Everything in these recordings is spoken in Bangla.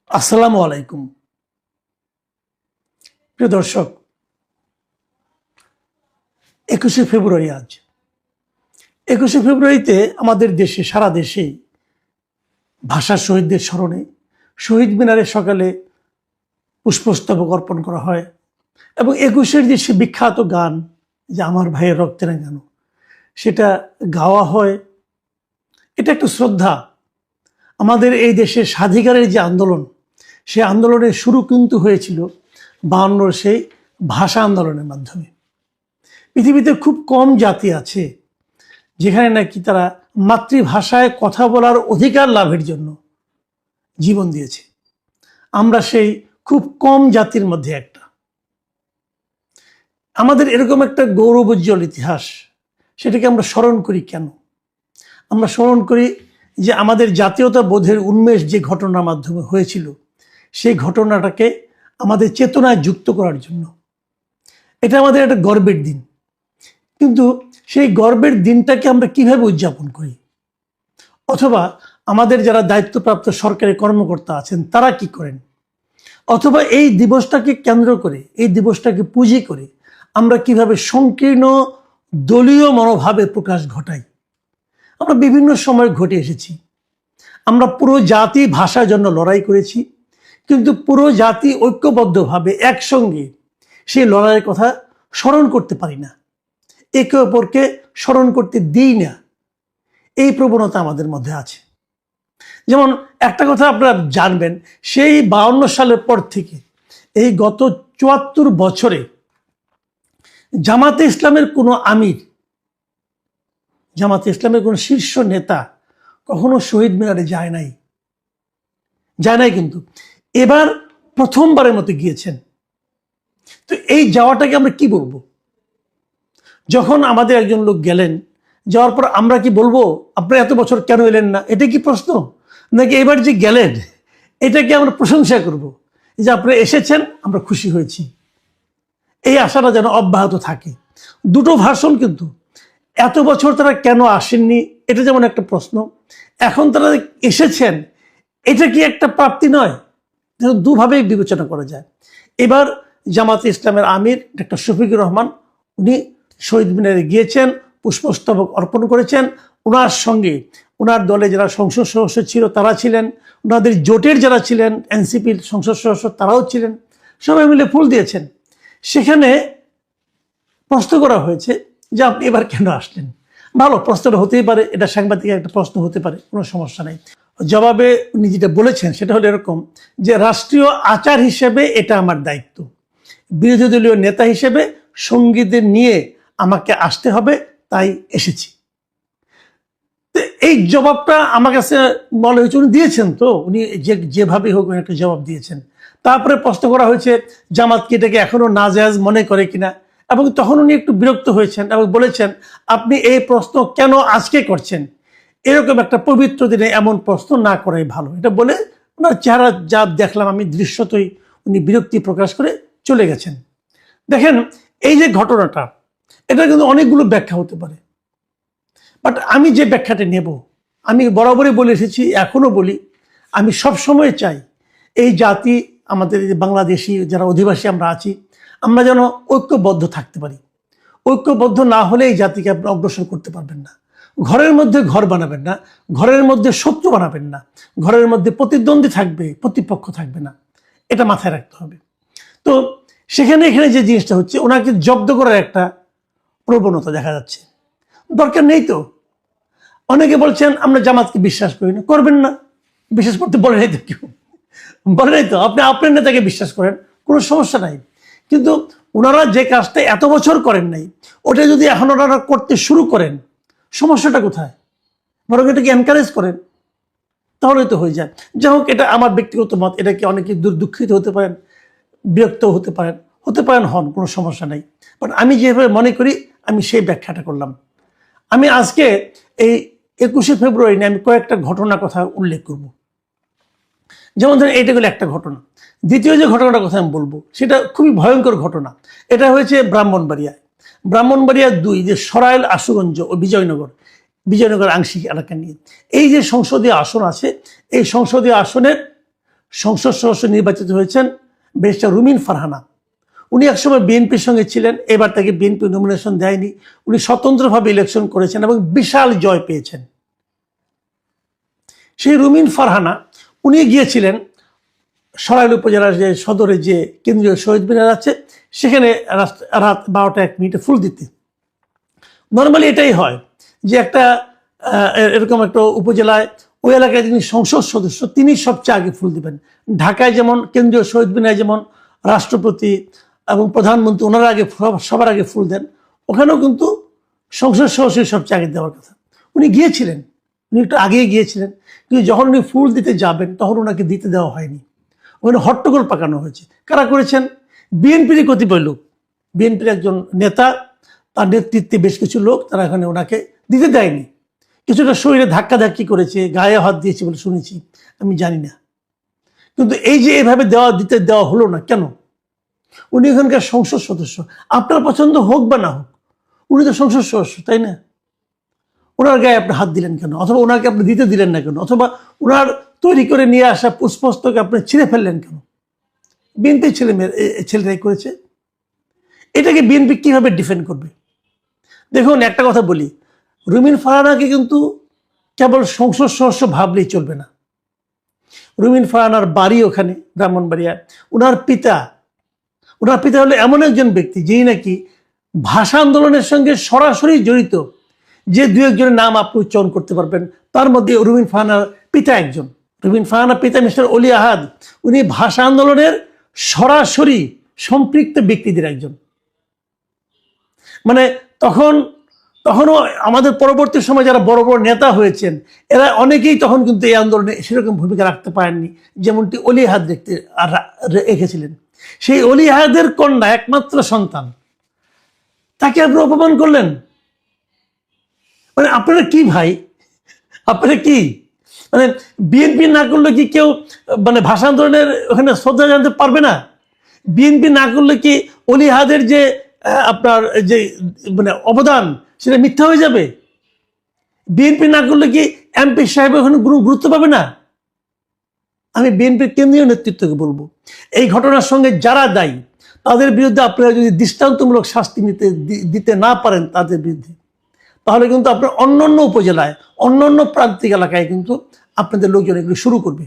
আসসালামু আলাইকুম প্রিয় দর্শক, 21শে ফেব্রুয়ারি আজ 21শে ফেব্রুয়ারিতে আমাদের দেশে, সারা দেশে ভাষা শহীদদের স্মরণে শহীদ মিনারে সকালে পুষ্পস্তবক অর্পণ করা হয় এবং 21-এর যে সে বিখ্যাত গান, যে আমার ভাইয়ের রক্তে রাঙানো, সেটা গাওয়া হয়। এটা একটা শ্রদ্ধা। আমাদের এই দেশের স্বাধিকারের যে আন্দোলন, সে আন্দোলনের শুরু কিন্তু হয়েছিল 52-র সেই ভাষা আন্দোলনের মাধ্যমে। পৃথিবীতে খুব কম জাতি আছে যেখানে নাকি তারা মাতৃভাষায় কথা বলার অধিকার লাভের জন্য জীবন দিয়েছে। আমরা সেই খুব কম জাতির মধ্যে একটা। আমাদের এরকম একটা গৌরবোজ্জ্বল ইতিহাস, সেটাকে আমরা স্মরণ করি কেন? আমরা স্মরণ করি যে আমাদের জাতীয়তা বোধের উন্মেষ যে ঘটনার মাধ্যমে হয়েছিল, সেই ঘটনাটাকে আমাদের চেতনায় যুক্ত করার জন্য। এটা আমাদের একটা গর্বের দিন, কিন্তু সেই গর্বের দিনটাকে আমরা কিভাবে উদযাপন করি, অথবা আমাদের যারা দায়িত্বপ্রাপ্ত সরকারি কর্মকর্তা আছেন তারা কি করেন, অথবা এই দিবসটাকে কেন্দ্র করে, এই দিবসটাকে পুঁজি করে আমরা কিভাবে সংকীর্ণ দলীয় মনোভাবে প্রকাশ ঘটাই। আমরা বিভিন্ন সময় ঘটে এসেছি। আমরা পুরো জাতি ভাষার জন্য লড়াই করেছি, কিন্তু পুরো জাতি ঐক্যবদ্ধভাবে একসঙ্গে সেই লড়াইয়ের কথা স্মরণ করতে পারি না, একে অপরকে স্মরণ করতে দিই না। এই প্রবণতা আমাদের মধ্যে আছে। যেমন একটা কথা আপনারা জানবেন, সেই 52 সালের পর থেকে এই গত 74 বছরে জামাতে ইসলামের কোনো আমির, জামাতে ইসলামের কোনো শীর্ষ নেতা কখনো শহীদ মিনারে যায় নাই। কিন্তু এবার প্রথমবারের মতো গিয়েছেন। তো এই যাওয়াটাকে আমরা কি বলবো? যখন আমাদের একজন লোক গেলেন, যাওয়ার পর আমরা কি বলবো আপনারা এত বছর কেন এলেন না? এটা কি প্রশ্ন? নাকি এবার যে গেলেন এটাকে আমরা প্রশংসা করব যে আপনারা এসেছেন, আমরা খুশি হয়েছি? এই আশাটা যেন অব্যাহত থাকে। দুটো ভার্সন কিন্তু। এত বছর তারা কেন আসেননি, এটা যেমন একটা প্রশ্ন। এখন তারা এসেছেন, এটা কি একটা প্রাপ্তি নয়? দুভাবেই বিবেচনা করা যায়। এবার জামাতে ইসলামের আমির ডক্টর শফিকুর রহমান, উনি শহীদ মিনারে গিয়েছেন, পুষ্পস্তবক অর্পণ করেছেন। ওনার সঙ্গে ওনার দলে যারা সংসদ সদস্য ছিল তারা ছিলেন, ওনাদের জোটের যারা ছিলেন এনসিপির সংসদ সদস্য তারাও ছিলেন, সবাই মিলে ফুল দিয়েছেন। সেখানে প্রশ্ন করা হয়েছে যে আপনি এবার কেন আসলেন? ভালো, প্রশ্নটা হতেই পারে, এটা সাংবাদিকের একটা প্রশ্ন হতে পারে, কোনো সমস্যা নেই। জবাবে উনি যেটা বলেছেন সেটা হলো এরকম যে রাষ্ট্রীয় আচার হিসেবে এটা আমার দায়িত্ব, বিরোধী দলীয় নেতা হিসেবে সঙ্গীদের নিয়ে আমাকে আসতে হবে, তাই এসেছি। এই জবাবটা আমার কাছে বলা হয়েছে, উনি দিয়েছেন, তো উনি যেভাবে হোক একটা জবাব দিয়েছেন। তারপরে প্রশ্ন করা হয়েছে জামাতকে এটাকে এখনো নাজায়েজ মনে করে কিনা, এবং তখন উনি একটু বিরক্ত হয়েছেন এবং বলেছেন আপনি এই প্রশ্ন কেন আজকে করছেন? এরকম একটা পবিত্র দিনে এমন প্রশ্ন না করাই ভালো। এটা বলে ওনার চেহারা যা দেখলাম আমি দৃশ্যতই, উনি বিরক্তি প্রকাশ করে চলে গেছেন। দেখেন, এই যে ঘটনাটা, এটা কিন্তু অনেকগুলো ব্যাখ্যা হতে পারে, বাট আমি যে ব্যাখ্যাটা নেব, আমি বরাবরই বলে এসেছি, এখনো বলি, আমি সব সময় চাই এই জাতি, আমাদের বাংলাদেশি যারা অধিবাসী আমরা আছি, আমরা যেন ঐক্যবদ্ধ থাকতে পারি। ঐক্যবদ্ধ না হলে এই জাতিকে আপনি অগ্রসর করতে পারবেন না। ঘরের মধ্যে ঘর বানাবেন না, ঘরের মধ্যে শত্রু বানাবেন না, ঘরের মধ্যে প্রতিদ্বন্দ্বী থাকবে, প্রতিপক্ষ থাকবে না, এটা মাথায় রাখতে হবে। তো এখানে যে জিনিসটা হচ্ছে, ওনাকে জব্দ করার একটা প্রবণতা দেখা যাচ্ছে। দরকার নেই তো। অনেকে বলছেন আমরা জামাতকে বিশ্বাস করি না, করবেন না, বিশ্বাস করতে বলে নাই তো কেউ, বলে নাই তো। আপনি আপনার নেতাকে বিশ্বাস করেন, কোনো সমস্যা নাই, কিন্তু ওনারা যে কাজটা এত বছর করেন নাই, ওটা যদি এখন ওনারা করতে শুরু করেন, সমস্যাটা কোথায়? বরং এটাকে এনকারেজ করেন, তাহলে তো হয়ে যায়। যাই হোক, এটা আমার ব্যক্তিগত মত। এটাকে অনেকে দুঃখিত হতে পারেন, বিরক্ত হতে পারেন, হন, কোনো সমস্যা নাই। বাট আমি যেভাবে মনে করি, আমি সেই ব্যাখ্যাটা করলাম। আমি আজকে এই 21শে ফেব্রুয়ারি নিয়ে আমি কয়েকটা ঘটনার কথা উল্লেখ করব। যেমন ধরেন, এইটা হলো একটা ঘটনা। দ্বিতীয় যে ঘটনাটার কথা আমি বলবো, সেটা খুবই ভয়ঙ্কর ঘটনা। এটা হয়েছে ব্রাহ্মণবাড়িয়ায়। 2 যে সরাইল, আশুগঞ্জ ও বিজয়নগর আংশিক এলাকা নিয়ে এই যে সংসদীয় আসন আছে, এই সংসদীয় আসনের সংসদ সদস্য নির্বাচিত হয়েছেন ব্যারিস্টার রুমিন ফারহানা। উনি একসময় বিএনপির সঙ্গে ছিলেন, এবার তাকে বিএনপি নমিনেশন দেয়নি, উনি স্বতন্ত্রভাবে ইলেকশন করেছেন এবং বিশাল জয় পেয়েছেন। সেই রুমিন ফারহানা উনি গিয়েছিলেন সরাইল উপজেলার যে সদরে যে কেন্দ্রীয় শহীদ মিনার আছে সেখানে রাত 12:01 ফুল দিতে। নর্মালি এটাই হয় যে একটা এরকম একটা উপজেলায় ওই এলাকায় যিনি সংসদ সদস্য তিনি সবচেয়ে আগে ফুল দিবেন। ঢাকায় যেমন কেন্দ্রীয় শহীদ মিনারে যেমন রাষ্ট্রপতি এবং প্রধানমন্ত্রী ওনারা আগে সবার আগে ফুল দেন, ওখানেও কিন্তু সংসদ সদস্য সবচেয়ে আগে দেওয়ার কথা। উনি গিয়েছিলেন, উনি একটু আগেই গিয়েছিলেন, কিন্তু যখন উনি ফুল দিতে যাবেন তখন ওনাকে দিতে দেওয়া হয়নি। ওখানে হট্টগোল পাকানো হয়েছে। কারা করেছেন? বিএনপির কতিপয় লোক, বিএনপির একজন নেতা, তার নেতৃত্বে বেশ কিছু লোক, তারা এখানে ওনাকে দিতে দেয়নি। কিছুটা শরীরে ধাক্কাধাক্কি করেছে, গায়ে হাত দিয়েছে বলে শুনেছি, আমি জানি না। কিন্তু এই যে এভাবে দিতে দেওয়া হলো না কেন? উনি এখানকার সংসদ সদস্য, আপনার পছন্দ হোক বা না হোক, উনি তো সংসদ সদস্য, তাই না? ওনার গায়ে আপনি হাত দিলেন কেন? অথবা ওনাকে আপনি দিতে দিলেন না কেন? অথবা ওনার তৈরি করে নিয়ে আসা পুষ্পস্তকে আপনি ছিঁড়ে ফেললেন কেন? বিএনপি ছেলেরাই করেছে। এটাকে বিএনপি কিভাবে ডিফেন্ড করবে? দেখুন, একটা কথা বলি, রুমিন ফারহানাকে কিন্তু কেবল সংসদ সদস্য ভাবলেই চলবে না। রুমিন ফারহানার বাড়ি ওখানে ব্রাহ্মণবাড়িয়ায়। ওনার পিতা হলো এমন একজন ব্যক্তি যিনি নাকি ভাষা আন্দোলনের সঙ্গে সরাসরি জড়িত। যে দু একজনের নাম আপনি উচ্চারণ করতে পারবেন, তার মধ্যে রুমিন ফারহানার পিতা একজন। রুমিন ফারহানার পিতা মিস্টার অলি আহাদ, উনি ভাষা আন্দোলনের সরাসরি সম্পৃক্ত ব্যক্তিদের একজন। মানে তখনও আমাদের পরবর্তী সময় যারা বড় বড় নেতা হয়েছেন এরা অনেকেই তখন কিন্তু এই আন্দোলনে সেরকম ভূমিকা রাখতে পারেননি, যেমনটি অলি আহাদ রেখেছিলেন। সেই অলি আহাদের কন্যা, একমাত্র সন্তান, তাকে আপনি অপমান করলেন। মানে আপনারা কি ভাই, আপনারা কি মানে বিএনপি না করলে কি কেউ মানে ভাষা আন্দোলনের ওখানে শ্রদ্ধা জানাতে পারবে না? বিএনপি না করলে কি অলি আহাদের যে আপনার যে মানে অবদান সেটা মিথ্যা হয়ে যাবে? বিএনপি না করলে কি এমপি সাহেব ওখানে গুরুত্ব পাবে না? আমি বিএনপির কেন্দ্রীয় নেতৃত্বকে বলবো, এই ঘটনার সঙ্গে যারা দায়ী তাদের বিরুদ্ধে আপনারা যদি দৃষ্টান্তমূলক শাস্তি দিতে না পারেন তাদের বিরুদ্ধে, তাহলে কিন্তু আপনার অন্যান্য উপজেলায়, অন্যান্য প্রান্তিক এলাকায় কিন্তু আপনাদের লোকজন এগুলো শুরু করবে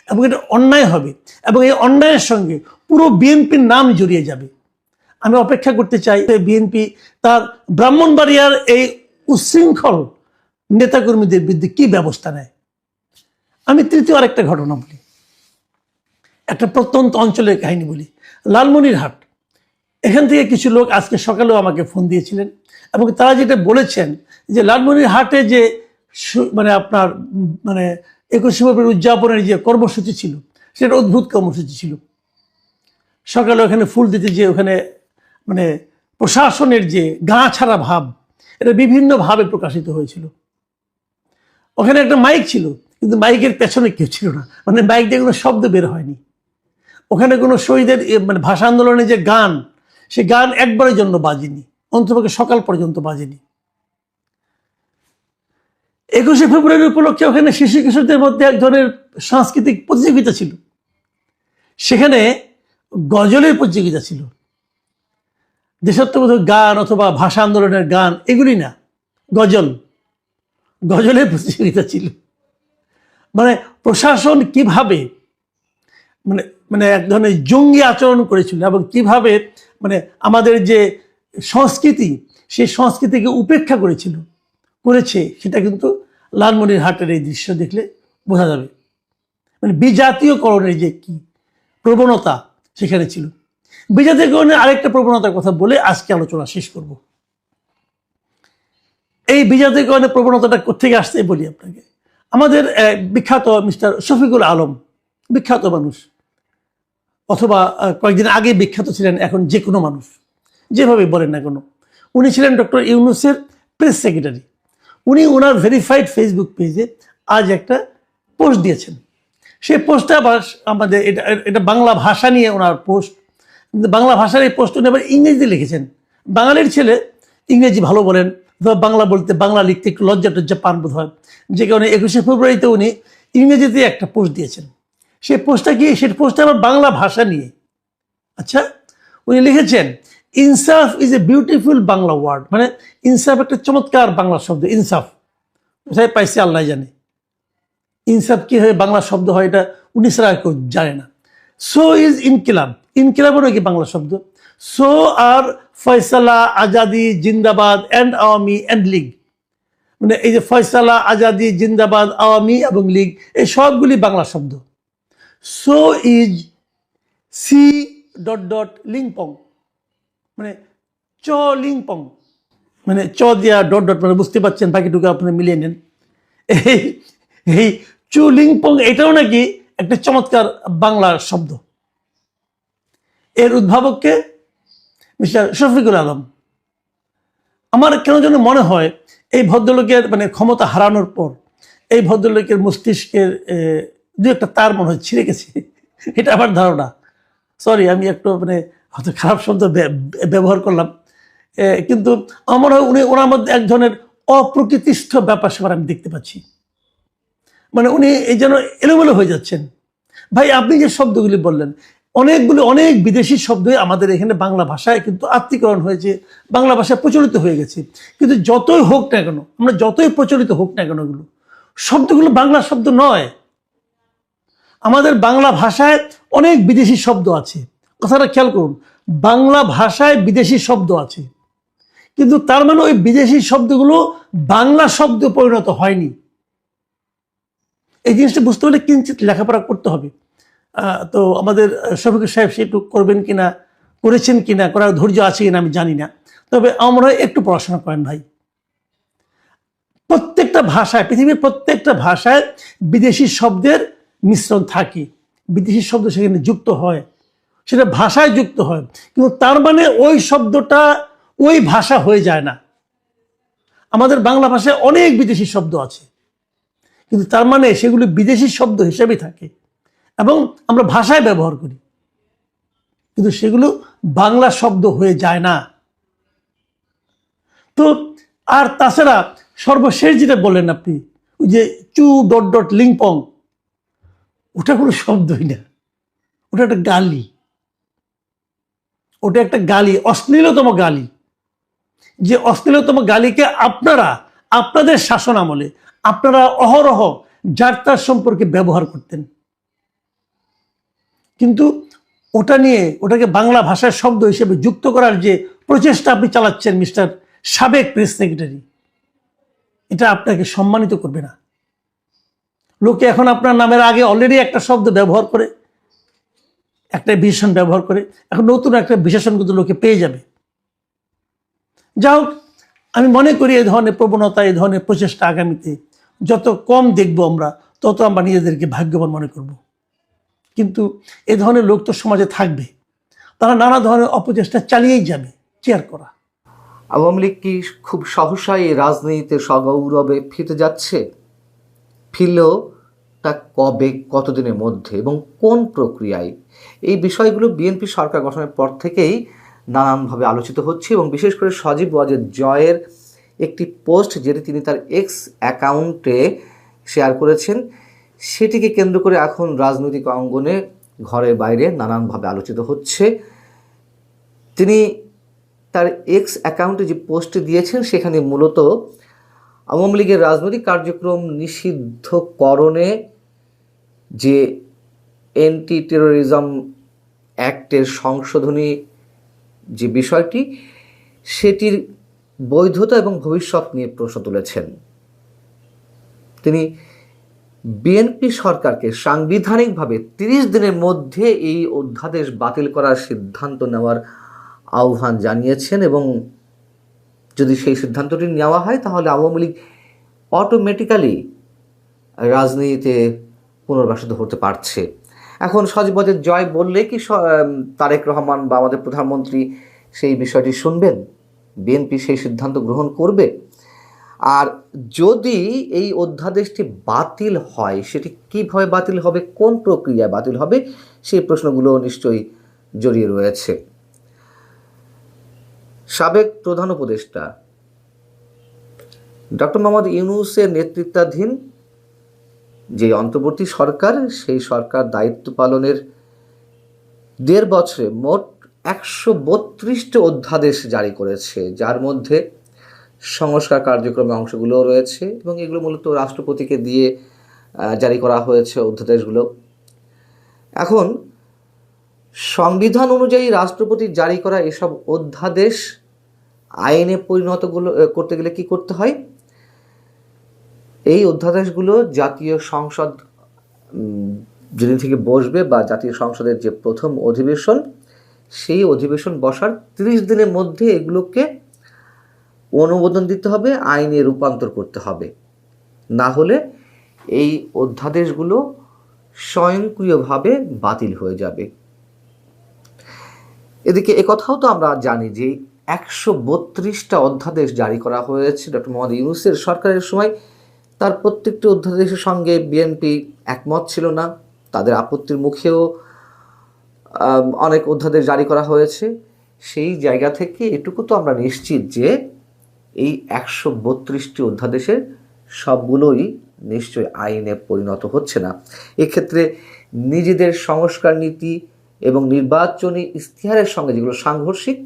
এবং এটা অন্যায় হবে এবং এই অন্যায়ের সঙ্গে পুরো বিএনপির নাম জড়িয়ে যাবে। আমি অপেক্ষা করতে চাই বিএনপি তার ব্রাহ্মণবাড়িয়ার এই উচ্ছৃঙ্খল নেতাকর্মীদের বিরুদ্ধে কি ব্যবস্থা নেয়। আমি তৃতীয় আরেকটা ঘটনা বলি, একটা প্রত্যন্ত অঞ্চলের কাহিনী বলি। লালমনিরহাট, এখান থেকে কিছু লোক আজকে সকালেও আমাকে ফোন দিয়েছিলেন এবং তারা যেটা বলেছেন যে লালমনিরহাটে যে মানে আপনার মানে 21শে ফেব্রুয়ারি উদযাপনের যে কর্মসূচি ছিল সেটা অদ্ভুত কর্মসূচি ছিল। সকালে ওখানে ফুল দিতে যে ওখানে মানে প্রশাসনের যে গা ছাড়া ভাব, এটা বিভিন্নভাবে প্রকাশিত হয়েছিল। ওখানে একটা মাইক ছিল, কিন্তু মাইকের পেছনে কেউ ছিল না, মানে মাইক দিয়ে কোনো শব্দ বের হয়নি। ওখানে কোনো শহীদের মানে ভাষা আন্দোলনের যে গান, সে গান একবারের জন্য বাজেনি, অন্ততপক্ষে সকাল পর্যন্ত বাজেনি। 21শে ফেব্রুয়ারি উপলক্ষে ওখানে শিশু কিশোরদের মধ্যে এক ধরনের সাংস্কৃতিক প্রতিযোগিতা ছিল, সেখানে গজলের প্রতিযোগিতা ছিল। দেশাত্মবোধক গান অথবা ভাষা আন্দোলনের গান এগুলি না, গজলের প্রতিযোগিতা ছিল। মানে প্রশাসন কিভাবে মানে মানে এক ধরনের জঙ্গি আচরণ করেছিল এবং কিভাবে মানে আমাদের যে সংস্কৃতি সেই সংস্কৃতিকে উপেক্ষা করেছে সেটা কিন্তু লালমনিরহাটের এই দৃশ্য দেখলে বোঝা যাবে। মানে বিজাতীয়করণের যে কি প্রবণতা সেখানে ছিল। বিজাতীয়করণের আরেকটা প্রবণতার কথা বলে আজকে আলোচনা শেষ করব। এই বিজাতীয়করণের প্রবণতাটা কোথেকে আসছে বলি আপনাকে। আমাদের বিখ্যাত মিস্টার শফিকুল আলম, বিখ্যাত মানুষ, অথবা কয়েকদিন আগে বিখ্যাত ছিলেন, এখন যে কোনো মানুষ যেভাবে বলেন না কেন, উনি ছিলেন ডক্টর ইউনূসের প্রেস সেক্রেটারি। উনি ওনার ভেরিফাইড ফেসবুক পেজে আজ একটা পোস্ট দিয়েছেন। সেই পোস্টটা আবার আমাদের এটা বাংলা ভাষা নিয়ে ওনার পোস্ট, কিন্তু বাংলা ভাষার এই পোস্ট উনি আবার ইংরেজিতে লিখেছেন। বাঙালির ছেলে ইংরেজি ভালো বলেন, বাংলা বলতে বাংলা লিখতে একটু লজ্জা টজ্জা পান বোধ হয়, যে কারণে 21শে ফেব্রুয়ারিতে উনি ইংরেজিতে একটা পোস্ট দিয়েছেন। সেই পোস্টটা আমার বাংলা ভাষা নিয়ে। আচ্ছা, উনি লিখেছেন ইনসাফ is a beautiful Bangla word, মানে ইনসাফ একটা চমৎকার বাংলা শব্দ। ইনসাফ কোথায় পাইছে আল্লাহ জানে, ইনসাফ কি হয় বাংলা শব্দ হয় এটা উনি ছাড়া কেউ জানে না। সো ইজ ইনকিলাব, ইনকিলাবও নাকি বাংলা শব্দ। সো আর ফয়সালা, আজাদি, জিন্দাবাদ অ্যান্ড আওয়ামী অ্যান্ড লীগ, মানে এই যে ফয়সালা, আজাদি, জিন্দাবাদ, আওয়ামী এবং লীগ, এই সবগুলি বাংলা শব্দ। So is C dot dot লিংপং, মানে চ লিংপং, মানে চ দিয়া ডট ডট, মানে বুঝতে পারছেন, বাকিটুকু আপনি মিলিয়ে নেন। এই এই চু লিংপং এটাও নাকি একটা চমৎকার বাংলা শব্দ। এর উদ্ভাবককে মিস্টার শফিকুল আলম। আমার কেন যেন মনে হয় এই ভদ্রলোকের মানে ক্ষমতা হারানোর পর এই ভদ্রলোকের মস্তিষ্কের দু একটা তার মনে হয় ছিঁড়ে গেছে, এটা আমার ধারণা। সরি, আমি একটু মানে হয়তো খারাপ শব্দ ব্যবহার করলাম, কিন্তু আমার হয় ওনার মধ্যে এক ধরনের অপ্রকৃতিস্থ ব্যাপার স্যাপার আমি দেখতে পাচ্ছি। মানে উনি এই যেন এলোমেলো হয়ে যাচ্ছেন। ভাই, আপনি যে শব্দগুলি বললেন, অনেক বিদেশি শব্দই আমাদের এখানে বাংলা ভাষায় কিন্তু আত্মীকরণ হয়েছে, বাংলা ভাষায় প্রচলিত হয়ে গেছে। কিন্তু যতই হোক না কেন, আমরা যতই প্রচলিত হোক না কেন, এগুলো শব্দগুলো বাংলা শব্দ নয়। আমাদের বাংলা ভাষায় অনেক বিদেশি শব্দ আছে, কথাটা খেয়াল করুন। বাংলা ভাষায় বিদেশি শব্দ আছে, কিন্তু তার মানে ওই বিদেশি শব্দগুলো বাংলা শব্দ পরিণত হয়নি। এই জিনিসটা বুঝতে হলে কিঞ্চিত লেখাপড়া করতে হবে। তো আমাদের শফিকুল সাহেব সেটু করবেন কিনা, করেছেন কিনা, করার ধৈর্য আছে কিনা আমি জানি না। তবে আমরা একটু পড়াশোনা করেন ভাই। প্রত্যেকটা ভাষায়, পৃথিবীর প্রত্যেকটা ভাষায় বিদেশি শব্দের মিশ্রণ থাকে, বিদেশি শব্দ সেখানে যুক্ত হয়, সেটা ভাষায় যুক্ত হয়, কিন্তু তার মানে ওই শব্দটা ওই ভাষা হয়ে যায় না। আমাদের বাংলা ভাষায় অনেক বিদেশি শব্দ আছে, কিন্তু তার মানে সেগুলো বিদেশি শব্দ হিসেবেই থাকে এবং আমরা ভাষায় ব্যবহার করি, কিন্তু সেগুলো বাংলা শব্দ হয়ে যায় না। তো আর তাছাড়া সর্বশেষ যেটা বললেন আপনি, ওই যে চু ডট ডট লিংপং, ওটা কোনো শব্দই না, ওটা একটা গালি, ওটা একটা গালি, অশ্লীলতম গালি। যে অশ্লীলতম গালিকে আপনারা আপনাদের শাসন আমলে আপনারা অহরহ যার তার সম্পর্কে ব্যবহার করতেন, কিন্তু ওটা নিয়ে ওটাকে বাংলা ভাষার শব্দ হিসেবে যুক্ত করার যে প্রচেষ্টা আপনি চালাচ্ছেন মিস্টার সাবেক প্রেস সেক্রেটারি, এটা আপনাকে সম্মানিত করবে না। লোকে এখন আপনার নামের আগে অলরেডি একটা শব্দ ব্যবহার করে, একটা বিশেষণ ব্যবহার করে, এখন নতুন একটা বিশেষণ কিন্তু লোকে পেয়ে যাবে। যা হোক, আমি মনে করি এই ধরনের প্রবণতা, এই ধরনের প্রচেষ্টা আগামীতে যত কম দেখব আমরা, তত আমরা নিজেদেরকে ভাগ্যবান মনে করব। কিন্তু এ ধরনের লোক তো সমাজে থাকবে, তারা নানা ধরনের অপচেষ্টা চালিয়েই যাবে। চেয়ার করা আওয়ামী লীগ কি খুব সহসাই রাজনীতিতে সগৌরবে ফিরতে যাচ্ছে? ফিরলেও তা কবে, কতদিনের মধ্যে এবং কোন প্রক্রিয়ায়? এই বিষয়গুলো বিএনপি সরকার গঠনের পর থেকেই নানানভাবে আলোচিত হচ্ছে এবং বিশেষ করে সজীব ওয়াজেদ জয়ের একটি পোস্ট যেটি তিনি তার এক্স অ্যাকাউন্টে শেয়ার করেছেন, সেটিকে কেন্দ্র করে এখন রাজনৈতিক অঙ্গনে ঘরে বাইরে নানানভাবে আলোচিত হচ্ছে। তিনি তার এক্স অ্যাকাউন্টে যে পোস্ট দিয়েছেন সেখানে মূলত আওয়ামী লীগের রাজনৈতিক কার্যক্রম নিষিদ্ধকরণে যে অ্যান্টি টেরোরিজম অ্যাক্টের সংশোধনী যে বিষয়টি, সেটির বৈধতা এবং ভবিষ্যৎ নিয়ে প্রশ্ন তুলেছেন। তিনি বিএনপি সরকারকে সাংবিধানিকভাবে 30 দিনের মধ্যে এই অধ্যাদেশ বাতিল করার সিদ্ধান্ত নেওয়ার আহ্বান জানিয়েছেন এবং যদি সেই সিদ্ধান্তটি নেওয়া হয় তাহলে আওয়ামী লীগ অটোমেটিক্যালি রাজনীতিতে পুনর্বাসিত হতে পারছে। এখন সজীব ওয়াজেদ জয় বললে কি তারেক রহমান বা আমাদের প্রধানমন্ত্রী সেই বিষয়টি শুনবেন? বিএনপি সেই সিদ্ধান্ত গ্রহণ করবে? আর যদি এই অধ্যাদেশটি বাতিল হয়, সেটি কিভাবে বাতিল হবে, কোন প্রক্রিয়ায় বাতিল হবে, সেই প্রশ্নগুলো নিশ্চয়ই জড়িয়ে রয়েছে। সাবেক প্রধান উপদেষ্টা ডক্টর মোহাম্মদ ইউনূসের নেতৃত্বাধীন যে অন্তর্বর্তী সরকার, সেই সরকার দায়িত্ব পালনের 1.5 বছরে মোট 132টি অধ্যাদেশ জারি করেছে, যার মধ্যে সংস্কার কার্যক্রমে অংশগুলো রয়েছে এবং এগুলো মূলত রাষ্ট্রপতিকে দিয়ে জারি করা হয়েছে অধ্যাদেশগুলো। এখন সংবিধান অনুযায়ী রাষ্ট্রপতি জারি করা এসব অধ্যাদেশ আইনে করতে গেলে কি করতে হয়? এই অধ্যাদেশগুলো জাতীয় সংসদ যেদিন থেকে বসবে বা জাতীয় সংসদের যে প্রথম অধিবেশন, সেই অধিবেশন বসার 30 দিনের মধ্যে এগুলোকে অনুমোদন দিতে হবে, আইনে রূপান্তর করতে হবে। না হলে এই অধ্যাদেশগুলো স্বয়ংক্রিয়ভাবে বাতিল হয়ে যাবে। এদিকে একথাও তো আমরা জানি যে 132টা অধ্যাদেশ জারি করা হয়েছে ডক্টর মোহাম্মদ ইউনূসের সরকারের সময়। তার প্রত্যেকটি অধ্যাদেশের সঙ্গে বিএনপি একমত ছিল না, তাদের আপত্তির মুখেও অনেক অধ্যাদেশ জারি করা হয়েছে। সেই জায়গা থেকে এটুকু তো আমরা নিশ্চিত যে এই 132টি অধ্যাদেশের সবগুলোই নিশ্চয়ই আইনে পরিণত হচ্ছে না। এক্ষেত্রে নিজেদের সংস্কার নীতি এবং নির্বাচনী ইশতেহারের সঙ্গে যেগুলো সাংঘর্ষিক,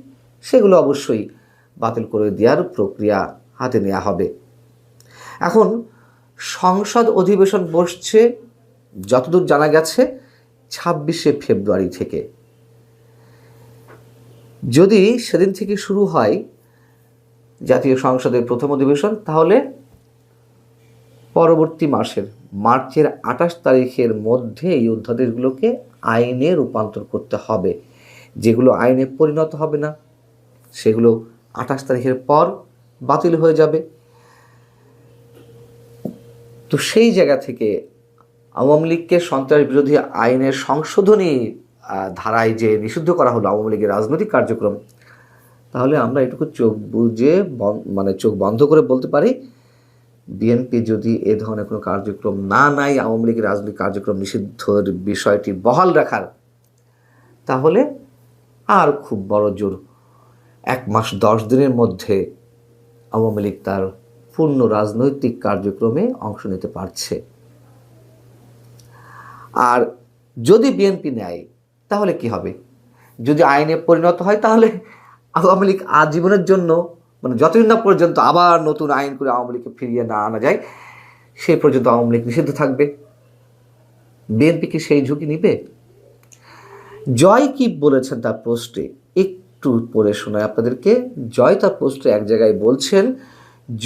সেগুলো অবশ্যই বাতিল করে দেওয়ার প্রক্রিয়া হাতে নেওয়া হবে। এখন সংসদ অধিবেশন বসছে যতদূর জানা গেছে 26শে ফেব্রুয়ারি থেকে। যদি সেদিন থেকে শুরু হয় জাতীয় সংসদের প্রথম অধিবেশন, তাহলে পরবর্তী মার্চের 28 তারিখের মধ্যে এই অধ্যাদেশগুলোকে আইনে রূপান্তর করতে হবে। যেগুলো আইনে পরিণত হবে না সেগুলো 28 তারিখের পর বাতিল হয়ে যাবে। তো সেই জায়গা থেকে আওয়ামী লীগকে সন্ত্রাস বিরোধী আইনের সংশোধনী ধারায় যে নিষিদ্ধ করা হলো আওয়ামী লীগের রাজনৈতিক কার্যক্রম, তাহলে আমরা এটুকু চোখ বন্ধ করে বলতে পারি, বিএনপি যদি এ ধরনের কোনো কার্যক্রম না নেয়, আওয়ামী লীগের রাজনৈতিক কার্যক্রম নিষিদ্ধের বিষয়টি বহাল রাখার, তাহলে আর খুব বড় জোর 1 মাস 10 দিনের মধ্যে আওয়ামী লীগ তার পূর্ণ রাজনৈতিক কার্যক্রমে অংশ নিতে পারছে। আর যদি বিএনপি নেয় তাহলে কি হবে? যদি আইনে পরিণত হয় তাহলে আওয়ামী লীগ আজীবনের জন্য, যতদিন না পর্যন্ত আবার নতুন আইন করে আওয়ামী লীগকে ফিরিয়ে না আনা যায়, সেই পর্যন্ত আওয়ামী লীগ নিষিদ্ধ থাকবে। বিএনপি কি সেই ঝুঁকি নিবে? জয় কি বলেছেন তার পোস্টে একটু পড়ে শোনায় আপনাদেরকে। জয় তার পোস্টে এক জায়গায় বলছেন,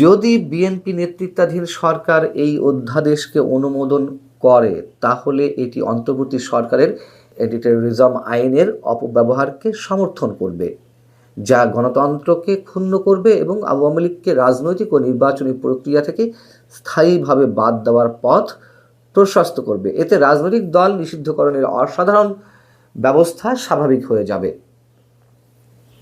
যদি বিএনপি নেতৃত্বাধীন সরকার এই অধ্যাদেশকে অনুমোদন করে তাহলে এটি অন্তর্বর্তী সরকারের অ্যান্টি টেরোরিজম আইনের অপব্যবহারকে সমর্থন করবে, যা গণতন্ত্রকে ক্ষুণ্ণ করবে এবং আওয়ামী লীগকে রাজনৈতিক ও নির্বাচনী প্রক্রিয়া থেকে স্থায়ীভাবে বাদ দেওয়ার পথ প্রশস্ত করবে। এতে রাজনৈতিক দল নিষিদ্ধকরণের অসাধারণ ব্যবস্থা স্বাভাবিক হয়ে যাবে।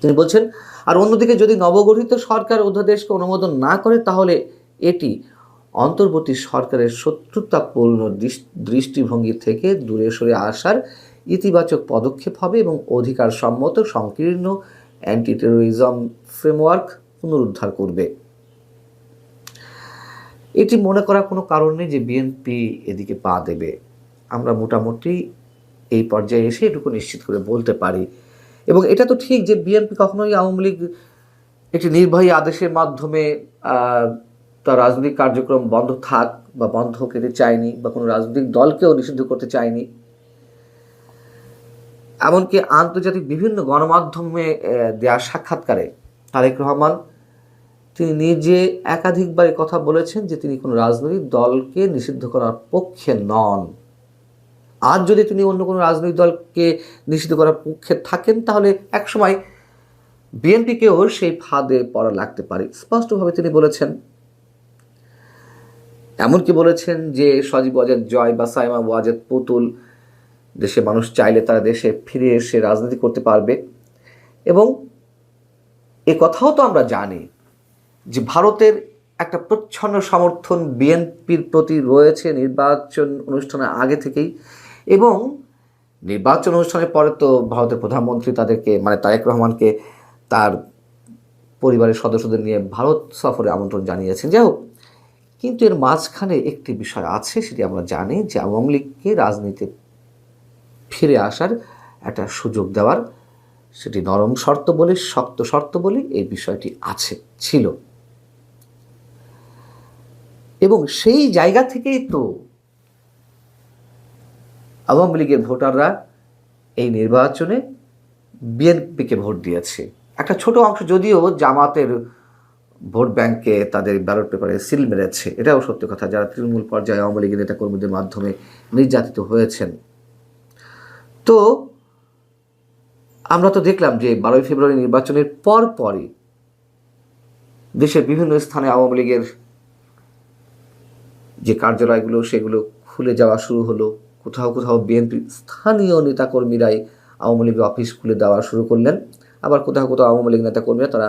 তিনি বলছেন, আর অন্যদিকে যদি নবগঠিত সরকার অধ্যাদেশকে অনুমোদন না করে তাহলে এটি অন্তর্বর্তী সরকারের শত্রুতাপূর্ণ দৃষ্টিভঙ্গি থেকে দূরে সরে আসার ইতিবাচক পদক্ষেপ হবে এবং অধিকার সম্মত সংকীর্ণ অ্যান্টি টেরোরিজম ফ্রেমওয়ার্ক পুনরুদ্ধার করবে। এটি মনে করার কোনো কারণ নেই যে বিএনপি এদিকে পা দেবে। আমরা মোটামুটি এই পর্যায়ে এসে এটুকু নিশ্চিত করে বলতে পারি। এবং এটা তো ঠিক যে বিএনপি কখনোই আওয়ামী লীগ একটি নির্বাহী আদেশের মাধ্যমে তার রাজনৈতিক কার্যক্রম বন্ধ থাক বা বন্ধ করতে চায়নি, বা কোনো রাজনৈতিক দলকেও নিষিদ্ধ করতে চায়নি। এমনকি আন্তর্জাতিক বিভিন্ন গণমাধ্যমে দেওয়া সাক্ষাৎকারে তারেক রহমান তিনি নিজে একাধিকবার কথা বলেছেন যে তিনি কোনো রাজনৈতিক দলকে নিষিদ্ধ করার পক্ষে নন। আর যদি তিনি অন্য কোনো রাজনৈতিক দলকে নিষিদ্ধ করার পক্ষে থাকেন তাহলে একসময় বিএনপিকেও সেই ফাঁদে পড়া লাগতে পারে, স্পষ্টভাবে তিনি বলেছেন। এমনকি বলেছেন যে সজীব ওয়াজেদ জয় বা সাইমা ওয়াজেদ পুতুল দেশে মানুষ চাইলে তারা দেশে ফিরে এসে রাজনীতি করতে পারবে। এবং এ কথাও তো আমরা জানি যে ভারতের একটা প্রচ্ছন্ন সমর্থন বিএনপির প্রতি রয়েছে নির্বাচন অনুষ্ঠানের আগে থেকেই, এবং নির্বাচন অনুষ্ঠানের পরে তো ভারতের প্রধানমন্ত্রী তাদেরকে তারেক রহমানকে তার পরিবারের সদস্যদের নিয়ে ভারত সফরে আমন্ত্রণ জানিয়েছেন। যাই হোক, কিন্তু এর মাঝখানে একটি বিষয় আছে, সেটি আমরা জানি যে আওয়ামী লীগকে রাজনীতিতে ফিরে আসার একটা সুযোগ দেওয়ার, সেটি নরম শর্ত বলি শক্ত শর্ত বলি, এই বিষয়টি ছিল। এবং সেই জায়গা থেকেই তো আওয়ামী লীগের ভোটাররা এই নির্বাচনে বিএনপিকে ভোট দিয়েছে। একটা ছোট অংশ যদিও জামাতের ভোট ব্যাংকে তাদের ব্যালট পেপারে সিল মেরেছে, এটাও সত্য কথা, যারা তৃণমূল পর্যায়ে আওয়ামী লীগের নেতাকর্মীদের মাধ্যমে নির্যাতিত হয়েছেন। তো আমরা তো দেখলাম যে 12ই ফেব্রুয়ারি নির্বাচনের পরই দেশের বিভিন্ন স্থানে আওয়ামী লীগের যে কার্যালয়গুলো সেগুলো খুলে যাওয়া শুরু হলো। কোথাও কোথাও বিএনপির স্থানীয় নেতাকর্মীরাই আওয়ামী লীগের অফিস খুলে দেওয়া শুরু করলেন। আবার কোথাও কোথাও আওয়ামী লীগ নেতাকর্মীরা তারা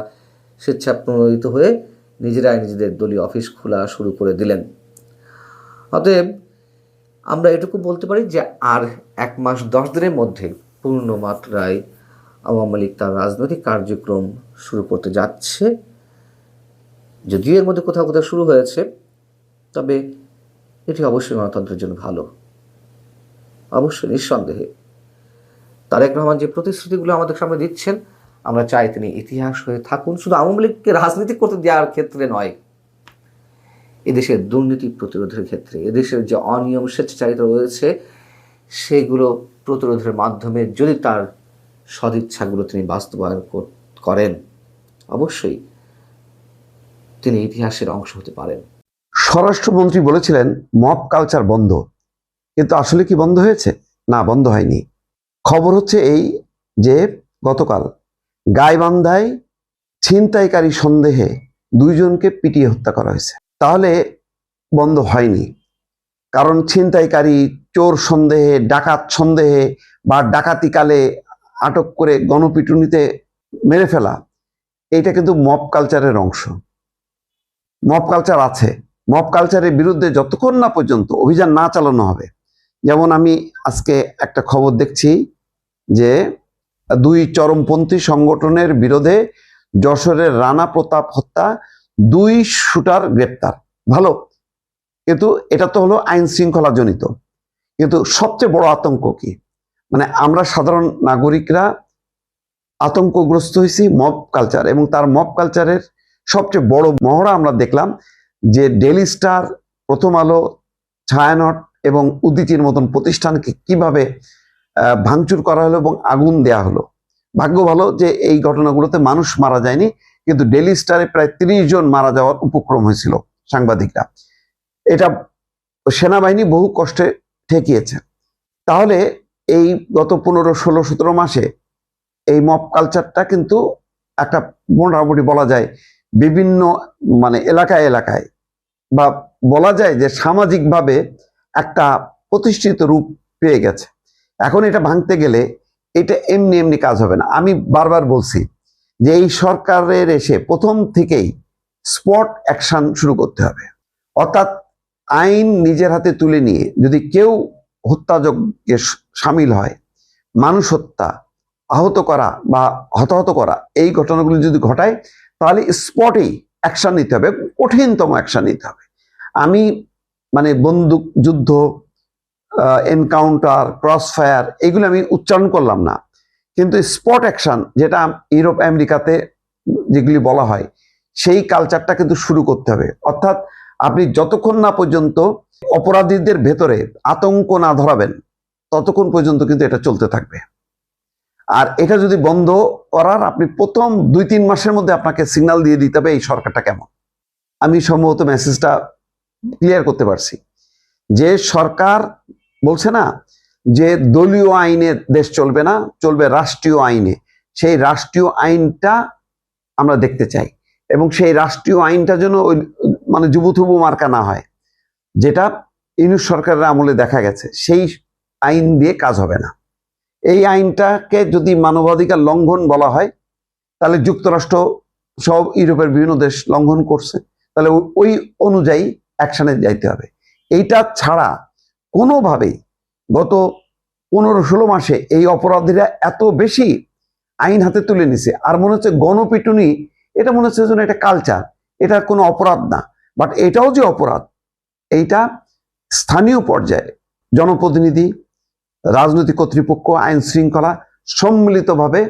স্বেচ্ছাপ্রণোদিত হয়ে নিজেরাই নিজেদের দলীয় অফিস খোলা শুরু করে দিলেন। অতএব আমরা এটুকু বলতে পারি যে আর 1 মাস 10 দিনের মধ্যে পূর্ণ মাত্রায় আওয়ামী লীগ তার রাজনৈতিক কার্যক্রম শুরু করতে যাচ্ছে। যদিও এর মধ্যে কোথাও কোথাও শুরু হয়েছে, তবে এটি অবশ্যই গণতন্ত্রের জন্য ভালো, অবশ্যই নিঃসন্দেহে। তারেক রহমান যে প্রতিশ্রুতিগুলো আমাদের সামনে দিচ্ছেন, আমরা চাই তিনি ইতিহাস হয়ে থাকুন, শুধু আওয়ামী লীগকে রাজনীতি করতে দেওয়ার ক্ষেত্রে নয়, এদেশের দুর্নীতি প্রতিরোধের ক্ষেত্রে, এদেশের যে অনিয়ম স্বেচ্ছাচারিতা রয়েছে সেগুলো প্রতিরোধের মাধ্যমে যদি তার সদিচ্ছাগুলো তিনি বাস্তবায়ন করেন, অবশ্যই তিনি ইতিহাসের অংশ হতে পারেন। স্বরাষ্ট্রমন্ত্রী বলেছিলেন মব কালচার বন্ধ, কিন্তু আসলে কি বন্ধ হয়েছে? না, বন্ধ হয়নি। খবর হচ্ছে এই যে গতকাল গাইবান্ধায় ছিনতাইকারী সন্দেহে 2 জনকে পিটিয়ে হত্যা করা হয়েছে। তাহলে বন্ধ হয়নি, কারণ ছিনতাইকারী, চোর সন্দেহে, ডাকাত সন্দেহে বা ডাকাতিকালে আটক করে গণপিটুনিতে মেরে ফেলা, এইটা কিন্তু মব কালচারের অংশ। মব কালচার আছে। মব কালচারের বিরুদ্ধে যতক্ষণ না পর্যন্ত অভিযান না চালানো হবে, যেমন আমি আজকে একটা খবর দেখছি যে 2 চরমপন্থী সংগঠনের বিরোধে যশোরের রানা প্রতাপ হত্যা, 2 শুটার গ্রেপ্তার। ভালো, কিন্তু এটা তো হলো আইন শৃঙ্খলা জনিত। কিন্তু সবচেয়ে বড় আতঙ্ক কি, মানে আমরা সাধারণ নাগরিকরা আতঙ্কগ্রস্ত হয়েছি মব কালচার, এবং তার মব কালচারের সবচেয়ে বড় মহড়া আমরা দেখলাম যে ডেইলি স্টার, প্রথম আলো, ছায়ানট এবং উদীচীর মতন প্রতিষ্ঠানকে কিভাবে ভাঙচুর করা হলো এবং আগুন দেয়া হলো। ভাগ্য ভালো যে এই ঘটনাগুলোতে মানুষ মারা যায়নি, কিন্তু ডেইলি স্টারে প্রায় 30 জন মারা যাওয়ার উপক্রম হয়েছিল সাংবাদিকরা। এটা সেনাবাহিনী বহু কষ্টে ঠেকিয়েছে। তাহলে এই গত 15, 16, 17 মাসে এই মব কালচারটা কিন্তু একটা মোটামুটি বলা যায় বিভিন্ন মানে এলাকায় এলাকায়, বা বলা যায় যে সামাজিকভাবে একটা প্রতিষ্ঠিত রূপ পেয়ে গেছে। এখন এটা ভাঙতে গেলে এটা এমনি এমনি কাজ হবে না। আমি বারবার বলছি যে এই সরকারের এসে প্রথম থেকেই স্পট অ্যাকশন শুরু করতে হবে, অর্থাৎ আইন নিজের হাতে তুলে নিয়ে যদি কেউ হত্যাযজ্ঞে সামিল হয়, মানুষ হত্যা, আহত করা বা হতাহত করা, এই ঘটনাগুলো যদি ঘটায়, তাহলে স্পটেই অ্যাকশন নিতে হবে, কঠিনতম অ্যাকশন নিতে হবে। আমি মানে বন্দুক যুদ্ধ, এনকাউন্টার, ক্রস ফায়ার, এগুলো আমি উচ্চারণ করলাম না, কিন্তু স্পট অ্যাকশন, যেটা ইউরোপ আমেরিকাতে যেগুলি বলা হয়, সেই কালচারটা কিন্তু শুরু করতে হবে। অর্থাৎ আপনি যতক্ষণ না পর্যন্ত অপরাধীদের ভেতরে আতঙ্ক না ধরাবেন, ততক্ষণ পর্যন্ত কিন্তু এটা চলতে থাকবে। আর এটা যদি বন্ধ করার আপনি প্রথম 2-3 মাসের মধ্যে আপনাকে সিগন্যাল দিয়ে দিতে হবে এই সরকারটা কেমন। আমি সম্ভবত মেসেজটা ক্লিয়ার করতে পারছি যে সরকার বলছে না যে দলীয় আইনে দেশ চলবে না, চলবে রাষ্ট্রীয় আইনে। সেই রাষ্ট্রীয় আইনটা আমরা দেখতে চাই, এবং সেই রাষ্ট্রীয় আইনটা যেন ওই মানে যুবথুবু মার্কা না হয়, যেটা ইউনূস সরকারের আমলে দেখা গেছে। সেই আইন দিয়ে কাজ হবে না। এই আইনটাকে যদি মানবাধিকার লঙ্ঘন বলা হয়, তাহলে যুক্তরাষ্ট্র সব ইউরোপের বিভিন্ন দেশ লঙ্ঘন করছে, তাহলে ওই অনুযায়ী অ্যাকশনে যাইতে হবে। এইটা ছাড়া কোনোভাবেই গত 15-16 মাসে এই অপরাধীরা এত বেশি আইন হাতে তুলে নিছে, আর মনে হচ্ছে গণপিটুনি, এটা মনে হচ্ছে যেন এটা কালচার, এটা কোনো অপরাধ না। বাট এটাও যে অপরাধ, এইটা স্থানীয় পর্যায়ে জনপ্রতিনিধি, রাজনৈতিক কর্তৃপক্ষ, আইন শৃঙ্খলা সম্মিলিতভাবে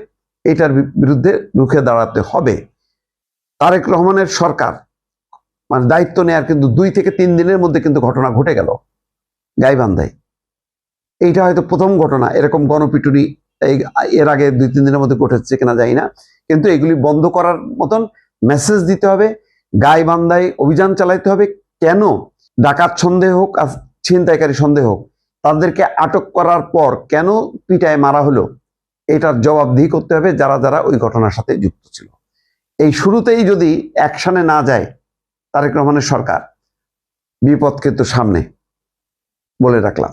এটার বিরুদ্ধে রুখে দাঁড়াতে হবে। তারেক রহমানের সরকার মানে দায়িত্ব নেয়ার কিন্তু 2 থেকে 3 দিনের মধ্যে কিন্তু ঘটনা ঘটে গেল গাইবান্ধায়। এইটা হয়তো প্রথম ঘটনা, এরকম গণপিটুনি এর আগে 2-3 দিনের মধ্যে ঘটেছে কিনা জানি না, কিন্তু এগুলি বন্ধ করার মতন মেসেজ দিতে হবে। গাইবান্ধায় অভিযান চালাইতে হবে। কেন ডাকাত সন্দেহ হোক আর ছিনতাইকারী সন্দেহ হোক, তাদেরকে আটক করার পর কেন পিটায় মারা হলো, এটার জবাবদিহি করতে হবে যারা যারা ওই ঘটনার সাথে যুক্ত ছিল। এই শুরুতেই যদি অ্যাকশনে না যায় তারেক রহমানের সরকার, বিপদ কিন্তু সামনে, বলে রাখলাম।